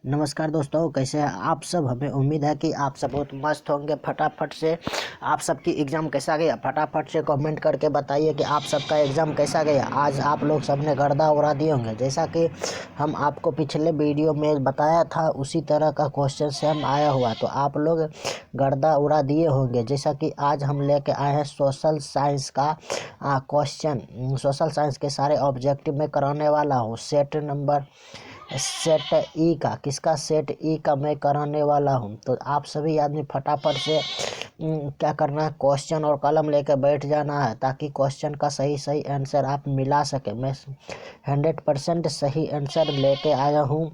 नमस्कार दोस्तों, कैसे हैं आप सब। हमें उम्मीद है कि आप सब बहुत मस्त होंगे। फटाफट से आप सबकी एग्ज़ाम कैसा गया फटाफट से कमेंट करके बताइए कि आप सबका एग्ज़ाम कैसा गया। आज आप लोग सबने गर्दा उड़ा दिए होंगे। जैसा कि हम आपको पिछले वीडियो में बताया था उसी तरह का क्वेश्चन से हम आया हुआ, तो आप लोग गर्दा उड़ा दिए होंगे। जैसा कि आज हम लेके आए हैं सोशल साइंस का क्वेश्चन। सोशल साइंस के सारे ऑब्जेक्टिव में कराने वाला हूँ। सेट ई का किसका सेट ई का मैं कराने वाला हूं। तो आप सभी आदमी फटाफट से क्या करना है, क्वेश्चन और कलम लेकर बैठ जाना है ताकि क्वेश्चन का सही सही आंसर आप मिला सके। मैं 100% सही आंसर लेके आया हूं।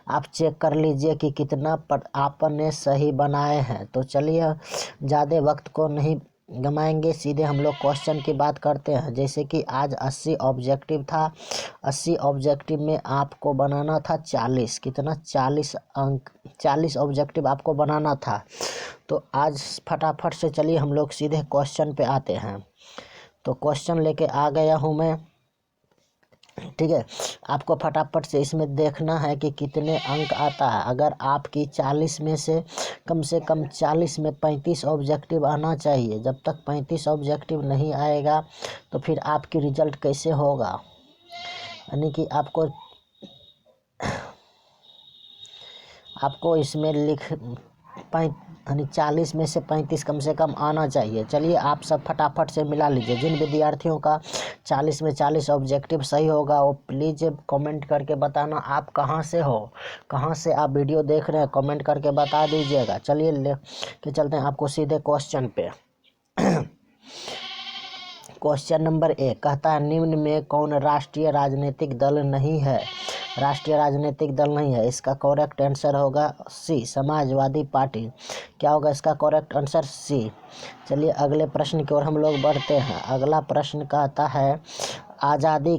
आप चेक कर लीजिए कि कितना आपने सही बनाए हैं। तो चलिए ज़्यादा वक्त को नहीं गमाएंगे, सीधे हम लोग क्वेश्चन की बात करते हैं। जैसे कि आज 80 ऑब्जेक्टिव था। 80 ऑब्जेक्टिव में आपको बनाना था 40, कितना 40 अंक, 40 ऑब्जेक्टिव आपको बनाना था। तो आज फटाफट से चलिए हम लोग सीधे क्वेश्चन पे आते हैं। तो क्वेश्चन लेके आ गया हूँ मैं, ठीक है। आपको फटाफट से इसमें देखना है कि कितने अंक आता है। अगर आपकी 40 में से कम 40 में 35 ऑब्जेक्टिव आना चाहिए। जब तक 35 ऑब्जेक्टिव नहीं आएगा तो फिर आपकी रिजल्ट कैसे होगा। यानी कि आपको इसमें यानी 40 में से 35 कम से कम आना चाहिए। चलिए आप सब फटाफट से मिला लीजिए। जिन विद्यार्थियों का 40 में 40 ऑब्जेक्टिव सही होगा वो प्लीज़ कमेंट करके बताना आप कहाँ से हो, कहाँ से आप वीडियो देख रहे हैं, कमेंट करके बता दीजिएगा। चलिए ले के चलते हैं आपको सीधे क्वेश्चन पे। क्वेश्चन नंबर 1 कहता है, निम्न में कौन राष्ट्रीय राजनीतिक दल नहीं है। राष्ट्रीय राजनीतिक दल नहीं है, इसका करेक्ट आंसर होगा सी, समाजवादी पार्टी। क्या होगा इसका करेक्ट आंसर? सी। चलिए अगले प्रश्न की ओर हम लोग बढ़ते हैं। अगला प्रश्न कहता है, आज़ादी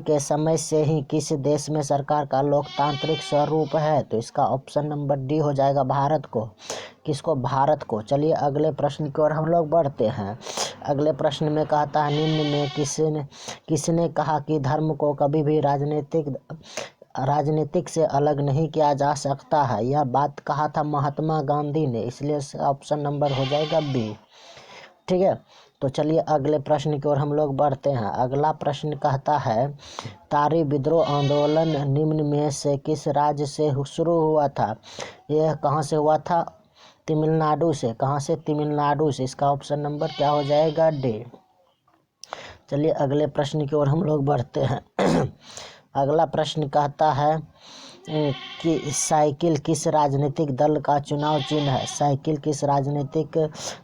के समय से ही किस देश में सरकार का लोकतांत्रिक स्वरूप है। तो इसका ऑप्शन नंबर डी हो जाएगा भारत को। किसको? भारत को। चलिए अगले प्रश्न की ओर हम लोग बढ़ते हैं। अगले प्रश्न में कहता है, निम्न में किसने कहा कि धर्म को कभी भी राजनीतिक से अलग नहीं किया जा सकता है। यह बात कहा था महात्मा गांधी ने, इसलिए ऑप्शन नंबर हो जाएगा बी, ठीक है। तो चलिए अगले प्रश्न की ओर हम लोग बढ़ते हैं। अगला प्रश्न कहता है, तारी विद्रोह आंदोलन निम्न में से किस राज्य से शुरू हुआ था। यह कहाँ से हुआ था? तमिलनाडु से। कहाँ से? तमिलनाडु से। इसका ऑप्शन नंबर क्या हो जाएगा? डी। चलिए अगले प्रश्न की ओर हम लोग बढ़ते हैं। अगला प्रश्न कहता है कि साइकिल किस राजनीतिक दल का चुनाव चिन्ह है। साइकिल किस राजनीतिक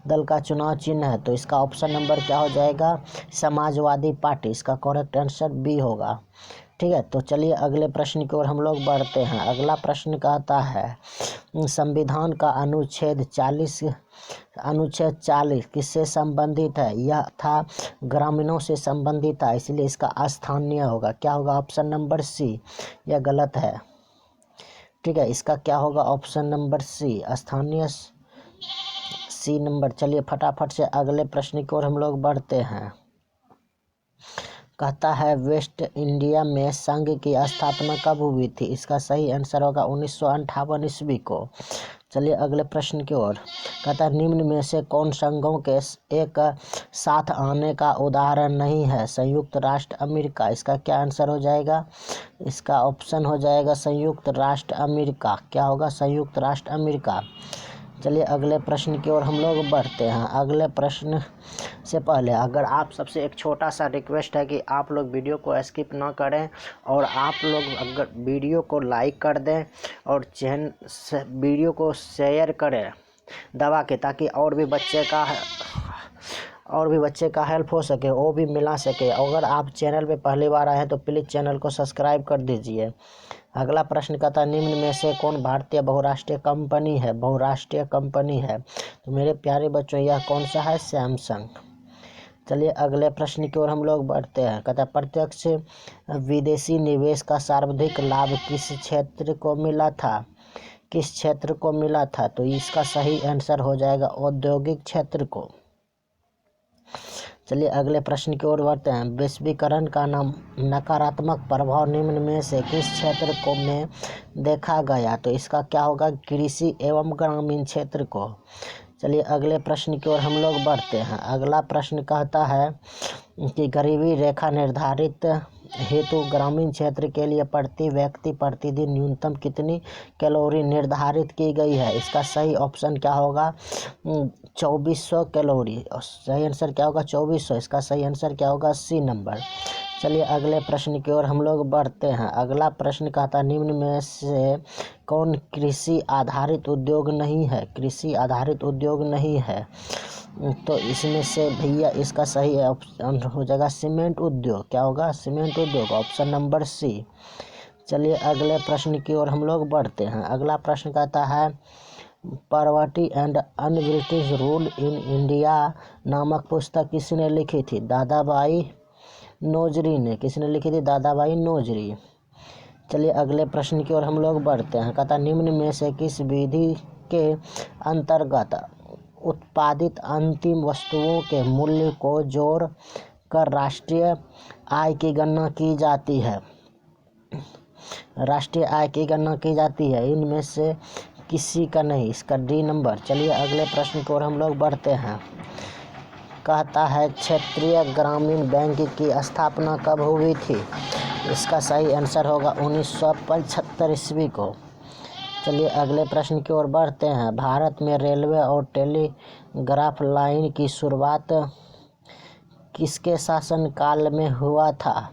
दल का चुनाव चिन्ह है। तो इसका ऑप्शन नंबर क्या हो जाएगा? समाजवादी पार्टी। इसका करेक्ट आंसर बी होगा, ठीक है। तो चलिए अगले प्रश्न की ओर हम लोग बढ़ते हैं। अगला प्रश्न कहता है, संविधान का अनुच्छेद 40 किससे संबंधित है। यह था ग्रामीणों से संबंधित था, इसलिए इसका स्थानीय होगा। क्या होगा? Option number C. यह गलत है, ठीक है। इसका क्या होगा? ऑप्शन नंबर सी, स्थानीय, सी नंबर। चलिए फटाफट से अगले प्रश्न की ओर हम लोग बढ़ते हैं। कहता है, वेस्ट इंडिया में संघ की स्थापना कब हुई थी। इसका सही आंसर होगा 1958 ईस्वी को। चलिए अगले प्रश्न की ओर। कहता है, निम्न में से कौन संघों के एक साथ आने का उदाहरण नहीं है। संयुक्त राष्ट्र अमेरिका। इसका क्या आंसर हो जाएगा? इसका ऑप्शन हो जाएगा संयुक्त राष्ट्र अमेरिका। क्या होगा? संयुक्त राष्ट्र अमेरिका। चलिए अगले प्रश्न की ओर हम लोग बढ़ते हैं। अगले प्रश्न से पहले अगर आप सबसे एक छोटा सा रिक्वेस्ट है कि आप लोग वीडियो को स्किप ना करें और आप लोग अगर वीडियो को लाइक कर दें और वीडियो को शेयर करें दबा के, ताकि और भी बच्चे का हेल्प हो सके, वो भी मिला सके। अगर आप चैनल पे पहली बार आए हैं तो प्लीज़ चैनल को सब्सक्राइब कर दीजिए। अगला प्रश्न कहता है, निम्न में से कौन भारतीय बहुराष्ट्रीय कंपनी है। बहुराष्ट्रीय कंपनी है तो मेरे प्यारे बच्चों यह कौन सा है? सैमसंग। चलिए अगले प्रश्न की ओर हम लोग बढ़ते हैं। कहता है, प्रत्यक्ष विदेशी निवेश का सर्वाधिक लाभ किस क्षेत्र को मिला था। किस क्षेत्र को मिला था। तो इसका सही आंसर हो जाएगा औद्योगिक क्षेत्र को। चलिए अगले प्रश्न की ओर बढ़ते हैं। वैश्वीकरण का नकारात्मक प्रभाव निम्न में से किस क्षेत्र को में देखा गया? तो इसका क्या होगा? कृषि एवं ग्रामीण क्षेत्र को। चलिए अगले प्रश्न की ओर हम लोग बढ़ते हैं। अगला प्रश्न कहता है कि गरीबी रेखा निर्धारित हेतु ग्रामीण क्षेत्र के लिए प्रति व्यक्ति प्रतिदिन न्यूनतम कितनी कैलोरी निर्धारित की गई है? इसका सही ऑप्शन क्या होगा? 2400 कैलोरी। सही आंसर क्या होगा? 2400। इसका सही आंसर क्या होगा? C number. चलिए अगले प्रश्न की ओर हम लोग बढ़ते हैं। अगला प्रश्न कहता है निम्न में से कौन कृषि आधारित उद्योग नहीं है? कृषि आधारित उद्योग नहीं है तो इसमें से भैया इसका सही ऑप्शन हो जाएगा सीमेंट उद्योग। क्या होगा? सीमेंट उद्योग, ऑप्शन नंबर सी। चलिए अगले प्रश्न की ओर हम लोग बढ़ते हैं। अगला प्रश्न कहता है poverty and un-British rule in India नामक पुस्तक किसने लिखी थी? दादाबाई नौजरी ने। किसने लिखी थी? दादाबाई नौजरी। चलिए अगले प्रश्न की ओर हम लोग बढ़ते हैं। कहता निम्न में से किस विधि के अंतर्गत उत्पादित अंतिम वस्तुओं के मूल्य को जोड़ कर राष्ट्रीय आय की गणना की जाती है? राष्ट्रीय आय की गणना की जाती है। इनमें से किसी का नहीं। इसका डी नंबर। चलिए अगले प्रश्न की ओर हम लोग बढ़ते हैं। कहता है क्षेत्रीय ग्रामीण बैंक की स्थापना कब हुई थी? इसका सही आंसर होगा 1975 ईस्वी को। चलिए अगले प्रश्न की ओर बढ़ते हैं। भारत में रेलवे और टेलीग्राफ लाइन की शुरुआत किसके शासनकाल में हुआ था?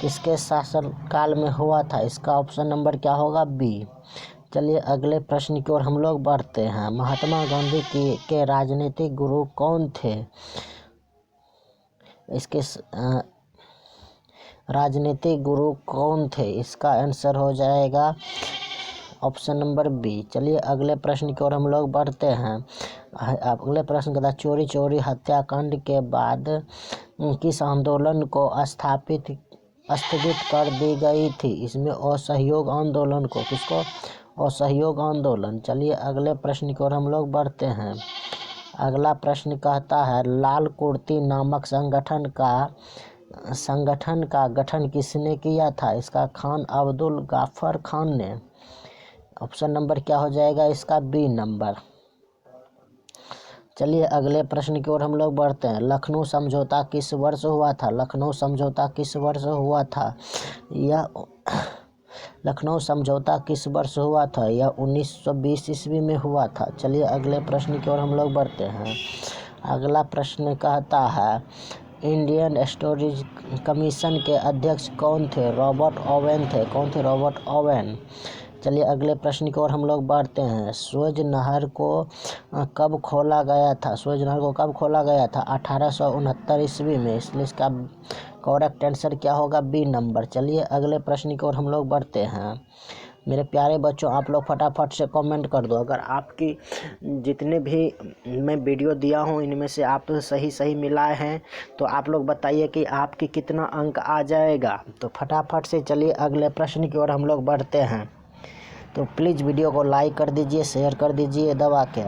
किसके शासनकाल में हुआ था? इसका ऑप्शन नंबर क्या होगा? बी। चलिए अगले प्रश्न की ओर हम लोग बढ़ते हैं। महात्मा गांधी के राजनीतिक गुरु कौन थे? इसके राजनीतिक गुरु कौन थे? इसका आंसर हो जाएगा ऑप्शन नंबर बी। चलिए अगले प्रश्न की ओर हम लोग बढ़ते हैं। अगले प्रश्न का चोरी हत्याकांड के बाद किस आंदोलन को स्थगित कर दी गई थी? इसमें असहयोग आंदोलन को। किसको? असहयोग आंदोलन। चलिए अगले प्रश्न की ओर हम लोग बढ़ते हैं। अगला प्रश्न कहता है लाल कुर्ती नामक संगठन का गठन किसने किया था? इसका खान अब्दुल गाफर खान ने। ऑप्शन नंबर क्या हो जाएगा? इसका बी नंबर। चलिए अगले प्रश्न की ओर हम लोग बढ़ते हैं। लखनऊ समझौता किस वर्ष हुआ था? लखनऊ समझौता किस वर्ष हुआ था? यह लखनऊ समझौता किस वर्ष हुआ था? यह 1920 ईस्वी में हुआ था। चलिए अगले प्रश्न की ओर हम लोग बढ़ते हैं। अगला प्रश्न कहता है इंडियन स्टोरेज कमीशन के अध्यक्ष कौन थे? रॉबर्ट ओवेन थे। कौन थे? Robert Owen. चलिए अगले प्रश्न की ओर हम लोग बढ़ते हैं। सुएज नहर को कब खोला गया था? सुएज नहर को कब खोला गया था? 1869 ईस्वी में। इसलिए इसका करेक्ट आंसर क्या होगा? B number. चलिए अगले प्रश्न की ओर हम लोग बढ़ते हैं। मेरे प्यारे बच्चों आप लोग फटाफट से कमेंट कर दो। अगर आपकी जितने भी मैं वीडियो दिया हूँ इनमें से आप सही मिलाए हैं तो आप लोग बताइए कि आपकी कितना अंक आ जाएगा। तो फटाफट से चलिए अगले प्रश्न की ओर हम लोग बढ़ते हैं। तो प्लीज़ वीडियो को लाइक कर दीजिए, शेयर कर दीजिए दबा के।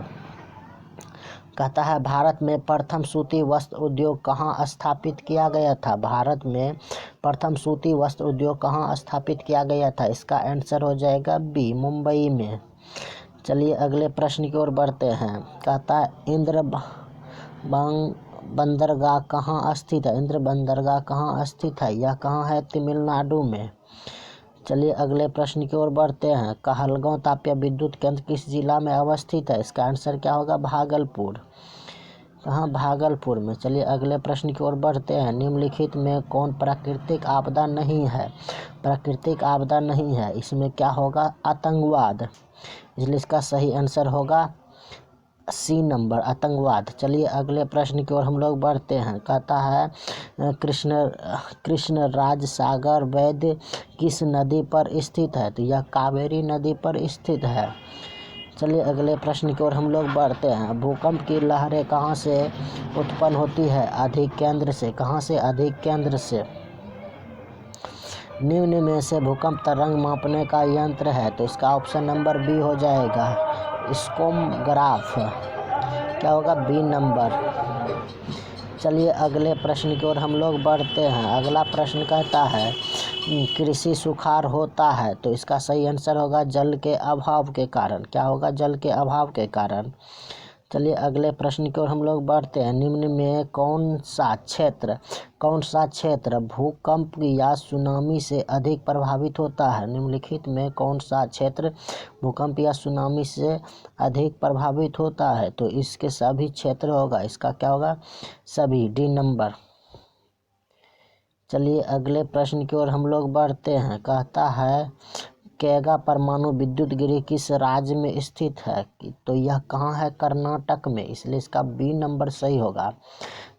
कहता है भारत में प्रथम सूती वस्त्र उद्योग कहाँ स्थापित किया गया था? भारत में प्रथम सूती वस्त्र उद्योग कहाँ स्थापित किया गया था? इसका आंसर हो जाएगा बी, मुंबई में। चलिए अगले प्रश्न की ओर बढ़ते हैं। कहता है इंद्र बंदरगाह कहाँ स्थित है? इंद्र बंदरगाह कहाँ स्थित है? यह कहाँ है? तमिलनाडु में। चलिए अगले प्रश्न की ओर बढ़ते हैं। कहलगांव तापीय विद्युत केंद्र किस जिला में अवस्थित है? इसका आंसर क्या होगा? भागलपुर। कहाँ? भागलपुर में। चलिए अगले प्रश्न की ओर बढ़ते हैं। निम्नलिखित में कौन प्राकृतिक आपदा नहीं है? प्राकृतिक आपदा नहीं है। इसमें क्या होगा? आतंकवाद। इसलिए इसका सही आंसर होगा सी नंबर, आतंकवाद। चलिए अगले प्रश्न की ओर हम लोग बढ़ते हैं। कहता है कृष्णराज सागर वैद्य किस नदी पर स्थित है? तो यह कावेरी नदी पर स्थित है। चलिए अगले प्रश्न की ओर हम लोग बढ़ते हैं। भूकंप की लहरें कहाँ से उत्पन्न होती है? अधिक केंद्र से। कहाँ से? अधिक केंद्र से। निम्न में से भूकंप तरंग मापने का यंत्र है तो इसका ऑप्शन नंबर बी हो जाएगा, स्कोमग्राफ। क्या होगा? B number. चलिए अगले प्रश्न की ओर हम लोग बढ़ते हैं। अगला प्रश्न कहता है कृषि सुखाड़ होता है, तो इसका सही आंसर होगा जल के अभाव के कारण। क्या होगा? जल के अभाव के कारण। चलिए अगले प्रश्न की ओर हम लोग बढ़ते हैं। निम्न में कौन सा क्षेत्र भूकंप या सुनामी से अधिक प्रभावित होता है? निम्नलिखित में कौन सा क्षेत्र भूकंप या सुनामी से अधिक प्रभावित होता है? तो इसके सभी क्षेत्र होगा। इसका क्या होगा? सभी, डी नंबर। चलिए अगले प्रश्न की ओर हम लोग बढ़ते हैं। कहता है कैगा परमाणु विद्युत गृह किस राज्य में स्थित है? तो यह कहाँ है? कर्नाटक में, इसलिए इसका बी नंबर सही होगा।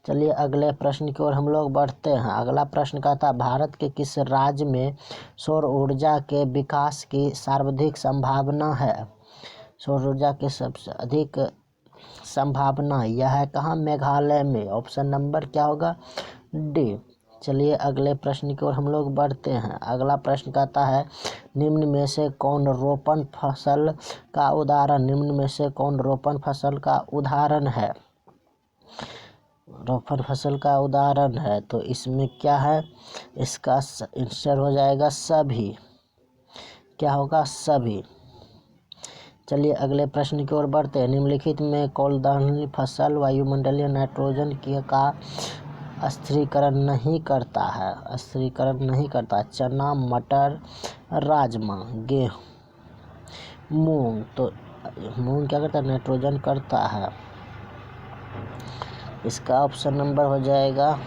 चलिए अगले प्रश्न की ओर हम लोग बढ़ते हैं। अगला प्रश्न कहता है भारत के किस राज्य में सौर ऊर्जा के विकास की सर्वाधिक संभावना है? सौर ऊर्जा की सबसे अधिक संभावना यह है कहाँ? मेघालय में। ऑप्शन नंबर क्या होगा? डी। चलिए अगले प्रश्न की ओर हम लोग बढ़ते हैं। अगला प्रश्न कहता है निम्न में से कौन रोपण फसल का उदाहरण है? रोपण फसल का उदाहरण है, तो इसमें क्या है? इसका आंसर हो जाएगा सभी। क्या होगा? सभी। चलिए अगले प्रश्न की ओर बढ़ते हैं। निम्नलिखित में कौन फसल वायुमंडलीय नाइट्रोजन का स्थिरीकरण नहीं करता? चना, मटर, राजमा, गेहूँ, मूंग। तो मूंग क्या करता है? नाइट्रोजन करता है। इसका ऑप्शन नंबर हो जाएगा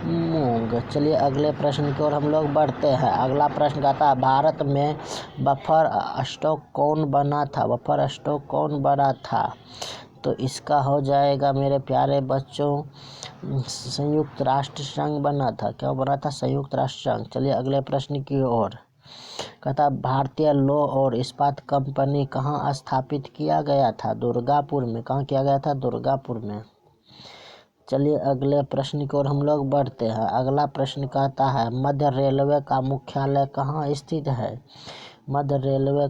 मूंग। चलिए अगले प्रश्न की ओर हम लोग बढ़ते हैं। अगला प्रश्न कहता है भारत में बफर स्टॉक कौन बना था? तो इसका हो जाएगा मेरे प्यारे बच्चों संयुक्त राष्ट्र संघ बना था। क्या बना था? संयुक्त राष्ट्र संघ। चलिए अगले प्रश्न की ओर। कहता भारतीय लौह और इस्पात कंपनी कहाँ स्थापित किया गया था? दुर्गापुर में। कहाँ किया गया था? दुर्गापुर में। चलिए अगले प्रश्न की ओर हम लोग बढ़ते हैं। अगला प्रश्न कहता है मध्य रेलवे का मुख्यालय कहाँ स्थित है? मध्य रेलवे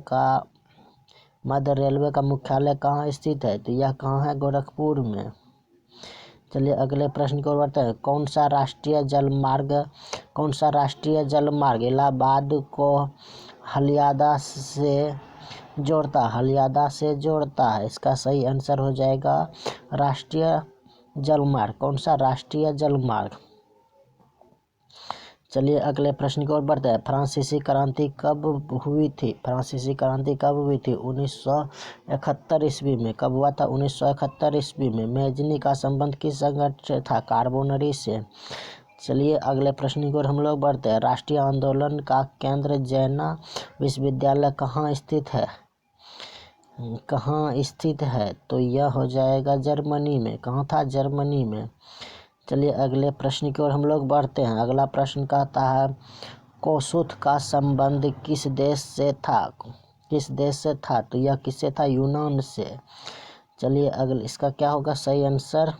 का मुख्यालय कहाँ स्थित है? तो यह कहाँ है? गोरखपुर में। चलिए अगले प्रश्न की ओर बढ़ते हैं। कौन सा राष्ट्रीय जलमार्ग इलाहाबाद को हलियादा से जोड़ता है? इसका सही आंसर हो जाएगा राष्ट्रीय जलमार्ग। कौन सा? राष्ट्रीय जलमार्ग। चलिए अगले प्रश्न की ओर बढ़ते हैं। फ्रांसीसी क्रांति कब हुई थी? 1971 ईस्वी में। कब हुआ था? 1971 ईस्वी में। मेजनी का संबंध किस संगठन से था? कार्बोनरी से। चलिए अगले प्रश्न की ओर हम लोग बढ़ते हैं। राष्ट्रीय आंदोलन का केंद्र जैना विश्वविद्यालय कहाँ स्थित है? तो यह हो जाएगा जर्मनी में। कहाँ था? जर्मनी में। चलिए अगले प्रश्न की ओर हम लोग बढ़ते हैं। अगला प्रश्न कहता है कोसुथ का संबंध किस देश से था? तो यह किससे था? यूनान से। चलिए अगले इसका क्या होगा? सही आंसर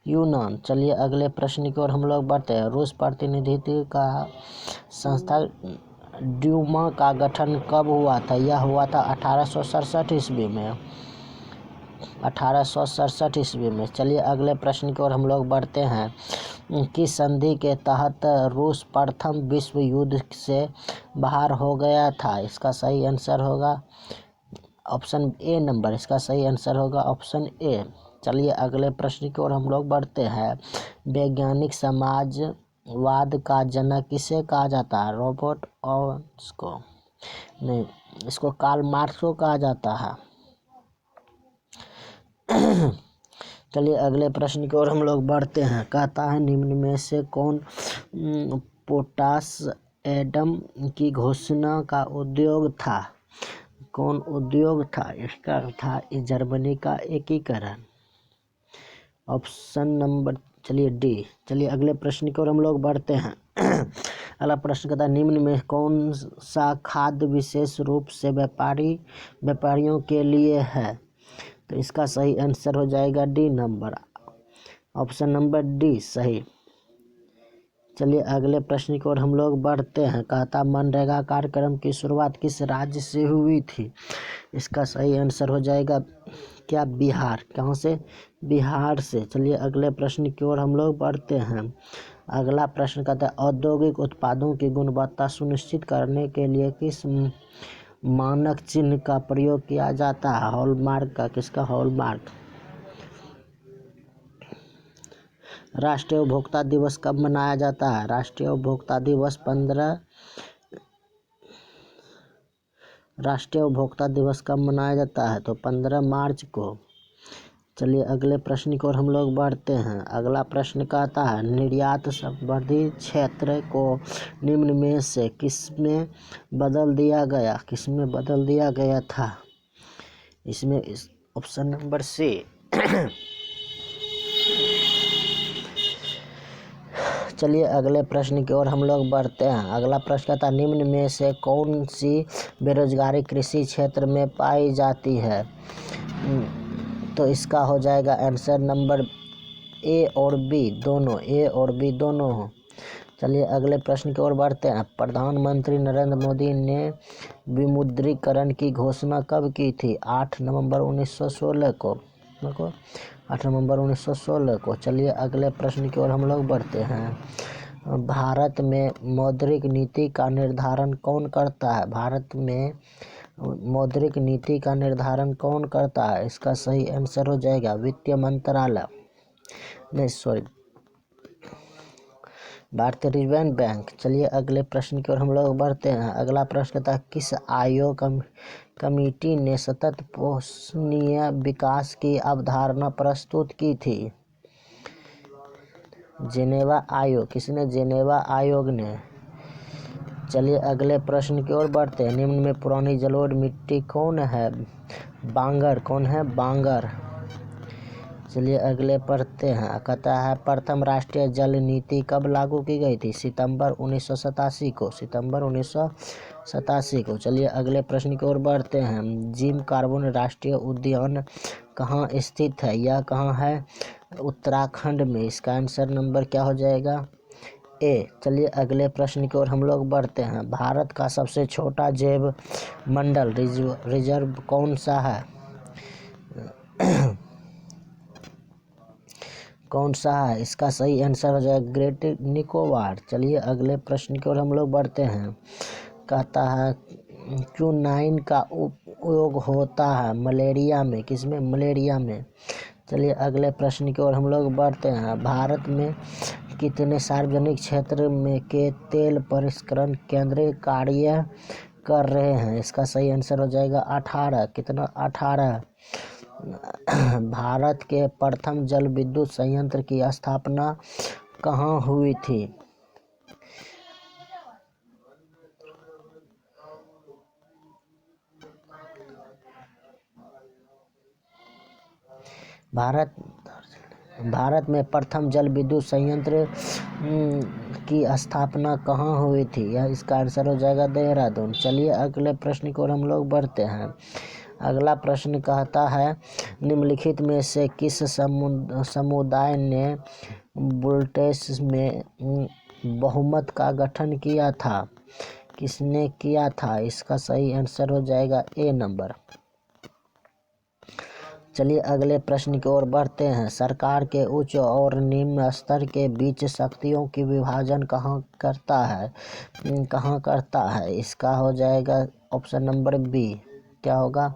यूनान। चलिए अगले प्रश्न की ओर हम लोग बढ़ते हैं। रूस प्रतिनिधित्व का संस्था ड्यूमा का गठन कब हुआ था? यह हुआ था 1867 ईस्वी में। 1867 ईस्वी में। चलिए अगले प्रश्न की ओर हम लोग बढ़ते हैं। किस संधि के तहत रूस प्रथम विश्व युद्ध से बाहर हो गया था? इसका सही आंसर होगा ऑप्शन ए नंबर। इसका सही आंसर होगा ऑप्शन ए। चलिए अगले प्रश्न की ओर हम लोग बढ़ते हैं। वैज्ञानिक समाजवाद का जनक किसे कहा जाता है? रॉबर्ट ओवेन्स को नहीं, इसको कार्ल मार्क्स को कहा जाता है। चलिए अगले प्रश्न की ओर हम लोग बढ़ते हैं। कहता है निम्न में से कौन पोटाश एटम की घोषणा का उद्योग था? कौन उद्योग था? इसका था जर्मनी का एकीकरण। ऑप्शन नंबर चलिए डी। चलिए अगले प्रश्न की ओर हम लोग बढ़ते हैं। अगला प्रश्न कहता है निम्न में कौन सा खाद्य विशेष रूप से व्यापारियों के लिए है? तो इसका सही आंसर हो जाएगा D number. Option number D सही। चलिए अगले प्रश्न की ओर हम लोग बढ़ते हैं। कहता मनरेगा कार्यक्रम की शुरुआत किस राज्य से हुई थी? इसका सही आंसर हो जाएगा क्या बिहार, कहाँ से, बिहार से। चलिए अगले प्रश्न की ओर हम लोग बढ़ते हैं। अगला प्रश्न कहता है औद्योगिक उत्पादों की गुणवत्ता सुनिश्चित करने के लिए किस मानक चिन्ह का प्रयोग किया जाता है? हॉलमार्क का, किसका? हॉलमार्क। राष्ट्रीय उपभोक्ता दिवस कब मनाया जाता है? राष्ट्रीय उपभोक्ता दिवस 15 राष्ट्रीय उपभोक्ता दिवस कब मनाया जाता है? तो 15 मार्च को। चलिए अगले प्रश्न की ओर हम लोग बढ़ते हैं। अगला प्रश्न कहता है निर्यात संबंधी क्षेत्र को निम्न में से किसमें बदल दिया गया था? इसमें ऑप्शन नंबर सी। चलिए अगले प्रश्न की ओर हम लोग बढ़ते हैं। अगला प्रश्न कहता है निम्न में से कौन सी बेरोजगारी कृषि क्षेत्र में पाई जाती है? तो इसका हो जाएगा आंसर नंबर ए और बी दोनों हो। चलिए अगले प्रश्न की ओर बढ़ते हैं। प्रधानमंत्री नरेंद्र मोदी ने विमुद्रीकरण की घोषणा कब की थी? 8 नवंबर 1916 को। 8 नवंबर 1916 को। चलिए अगले प्रश्न की ओर हम लोग बढ़ते हैं। भारत में मौद्रिक नीति का निर्धारण कौन करता है? भारत में मौद्रिक नीति का निर्धारण कौन करता है? इसका सही आंसर हो जाएगा वित्त मंत्रालय, भारतीय रिजर्व बैंक। चलिए अगले प्रश्न की ओर हम लोग बढ़ते हैं। अगला प्रश्न था किस आयोग कमेटी ने सतत पोषणीय विकास की अवधारणा प्रस्तुत की थी? जेनेवा आयोग। किसने? जेनेवा आयोग ने। चलिए अगले प्रश्न की ओर बढ़ते हैं। निम्न में पुरानी जलोढ़ मिट्टी कौन है? बांगर। कौन है? बांगर। चलिए अगले पढ़ते हैं। कहता है प्रथम राष्ट्रीय जल नीति कब लागू की गई थी? सितंबर 1987 को। सितंबर 1987 को। चलिए अगले प्रश्न की ओर बढ़ते हैं। जिम कार्बन राष्ट्रीय उद्यान कहाँ स्थित है? यह कहाँ है? उत्तराखंड में। इसका आंसर नंबर क्या हो जाएगा? ए। चलिए अगले प्रश्न की ओर हम लोग बढ़ते हैं। भारत का सबसे छोटा जैव मंडल रिजर्व कौन सा है? कौन सा है? इसका सही आंसर हो जाएगा ग्रेट निकोबार। चलिए अगले प्रश्न की ओर हम लोग बढ़ते हैं। कहता है क्विनाइन का उपयोग होता है मलेरिया में। किसमें? मलेरिया में। चलिए अगले प्रश्न की ओर हम लोग बढ़ते हैं। भारत में कितने सार्वजनिक क्षेत्र में के तेल परिष्करण केंद्र कार्य कर रहे हैं? इसका सही आंसर हो जाएगा 18। कितना? 18। भारत के प्रथम जल विद्युत संयंत्र की स्थापना कहाँ हुई थी? भारत में प्रथम जल विद्युत संयंत्र की स्थापना कहाँ हुई थी? यह इसका आंसर हो जाएगा देहरादून। चलिए अगले प्रश्न की ओर हम लोग बढ़ते हैं। अगला प्रश्न कहता है निम्नलिखित में से किस समुदाय ने बुलटेस में बहुमत का गठन किया था? किसने किया था? इसका सही आंसर हो जाएगा ए नंबर। चलिए अगले प्रश्न की ओर बढ़ते हैं। सरकार के उच्च और निम्न स्तर के बीच शक्तियों की विभाजन कहाँ करता है? इसका हो जाएगा ऑप्शन नंबर बी। क्या होगा?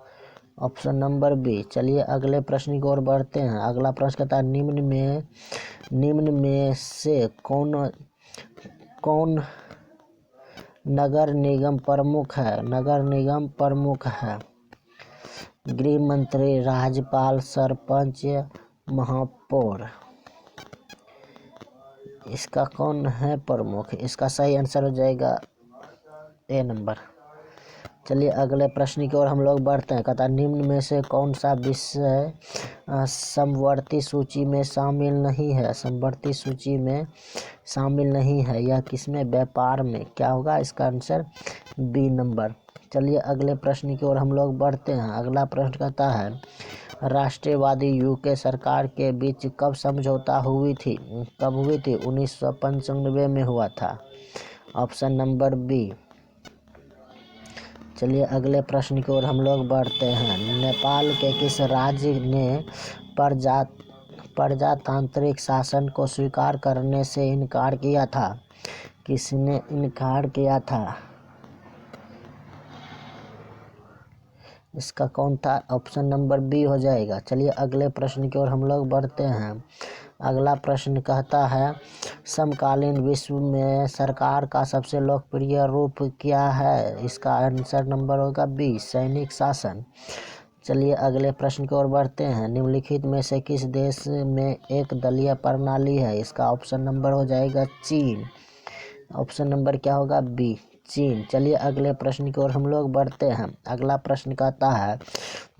Option number B. चलिए अगले प्रश्न की ओर बढ़ते हैं। अगला प्रश्न कहता है निम्न में से कौन नगर निगम प्रमुख है? नगर निगम प्रमुख है गृह मंत्री, राज्यपाल, सरपंच, महापौर। इसका कौन है प्रमुख? इसका सही आंसर हो जाएगा ए नंबर। चलिए अगले प्रश्न की ओर हम लोग बढ़ते हैं। कहता है निम्न में से कौन सा विषय समवर्ती सूची में शामिल नहीं है? समवर्ती सूची में शामिल नहीं है। यह किसमें? व्यापार में। क्या होगा इसका आंसर? B number. चलिए अगले प्रश्न की ओर हम लोग बढ़ते हैं। अगला प्रश्न कहता है राष्ट्रवादी यूके सरकार के बीच कब समझौता हुई थी? कब हुई थी? 1995 में हुआ था। Option number B. चलिए अगले प्रश्न की ओर हम लोग बढ़ते हैं। नेपाल के किस राज्य ने प्रजातांत्रिक शासन को स्वीकार करने से इनकार किया था? किसने इनकार किया था? इसका कौन था? ऑप्शन नंबर बी हो जाएगा। चलिए अगले प्रश्न की ओर हम लोग बढ़ते हैं। अगला प्रश्न कहता है समकालीन विश्व में सरकार का सबसे लोकप्रिय रूप क्या है? इसका आंसर नंबर होगा बी, सैनिक शासन। चलिए अगले प्रश्न की ओर बढ़ते हैं। निम्नलिखित में से किस देश में एक दलीय प्रणाली है? इसका ऑप्शन नंबर हो जाएगा चीन। ऑप्शन नंबर क्या होगा? बी, चीन। चलिए अगले प्रश्न की ओर हम लोग बढ़ते हैं। अगला प्रश्न कहता है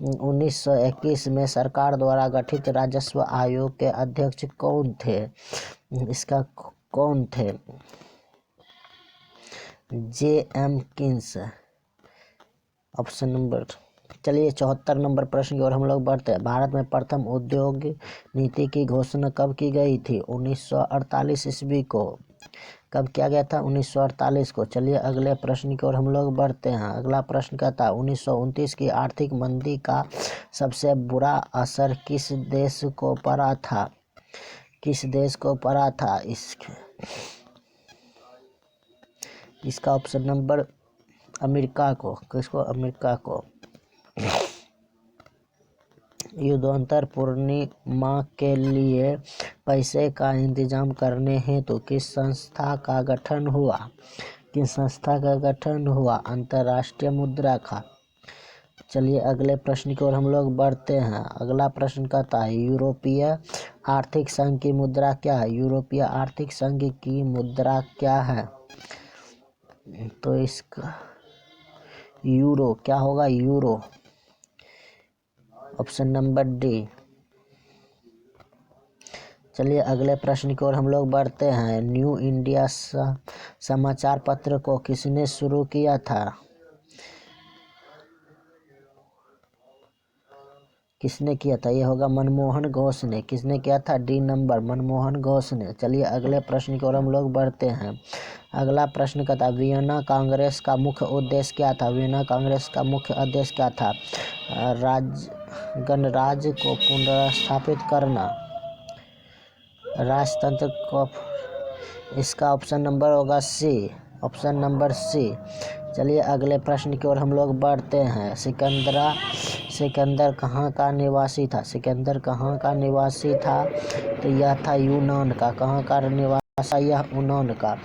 1921 में सरकार द्वारा गठित राजस्व आयोग के अध्यक्ष कौन थे? इसका कौन थे? J.M. किन्स। Option number. चलिए 74 नंबर प्रश्न की ओर हम लोग बढ़ते हैं। भारत में प्रथम उद्योग नीति की घोषणा कब की गई थी? 1948 ईस्वी को। कब किया गया था? 1948 को। चलिए अगले प्रश्न की ओर हम लोग बढ़ते हैं। अगला प्रश्न कहता है 1929 की आर्थिक मंदी का सबसे बुरा असर किस देश को पड़ा था? किस देश को पड़ा था? इसका ऑप्शन नंबर अमेरिका को। किसको? अमेरिका को। युद्धोत्तर पूर्णिमा के लिए पैसे का इंतजाम करने हेतु किस संस्था का गठन हुआ? किस संस्था का गठन हुआ? अंतर्राष्ट्रीय मुद्रा का। चलिए अगले प्रश्न की ओर हम लोग बढ़ते हैं। अगला प्रश्न कहता है यूरोपीय आर्थिक संघ की मुद्रा क्या है? यूरोपीय आर्थिक संघ की मुद्रा क्या है? तो इसका यूरो। क्या होगा? यूरो। Option number D. चलिए अगले प्रश्न की ओर हम लोग बढ़ते हैं। न्यू इंडिया समाचार पत्र को किसने शुरू किया था? किसने किया था? ये होगा मनमोहन घोष ने। किसने किया था? डी नंबर, मनमोहन घोष ने। चलिए अगले प्रश्न की ओर हम लोग बढ़ते हैं। अगला प्रश्न कहता है वियना कांग्रेस का मुख्य उद्देश्य क्या था? वियना कांग्रेस का मुख्य उद्देश्य क्या था? गणराज्य को पुनर्स्थापित करना, राजतंत्र को। इसका ऑप्शन नंबर होगा सी। ऑप्शन नंबर सी। चलिए अगले प्रश्न की ओर हम लोग बढ़ते हैं। सिकंदर कहाँ का निवासी था? सिकंदर कहाँ का निवासी था? तो यह था यूनान का। कहाँ का निवासी? यह यूनान का।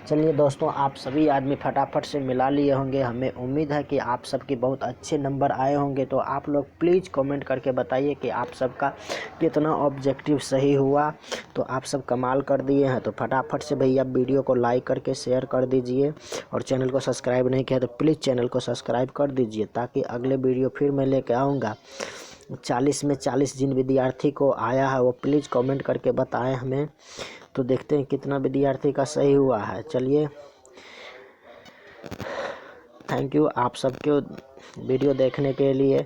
चलिए दोस्तों, आप सभी आदमी फटाफट से मिला लिए होंगे। हमें उम्मीद है कि आप सबके बहुत अच्छे नंबर आए होंगे। तो आप लोग प्लीज़ कमेंट करके बताइए कि आप सबका कितना ऑब्जेक्टिव सही हुआ। तो आप सब कमाल कर दिए हैं। तो फटाफट से भैया वीडियो को लाइक करके शेयर कर दीजिए, और चैनल को सब्सक्राइब नहीं किया तो प्लीज़ चैनल को सब्सक्राइब कर दीजिए, ताकि अगले वीडियो फिर मैं लेके आऊँगा। 40 में 40 जिन विद्यार्थी को आया है वो प्लीज़ कमेंट करके बताएं हमें। तो देखते हैं कितना विद्यार्थी का सही हुआ है। चलिए, थैंक यू आप सबके वीडियो देखने के लिए।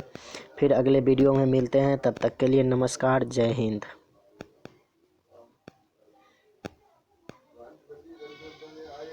फिर अगले वीडियो में मिलते हैं, तब तक के लिए नमस्कार, जय हिंद।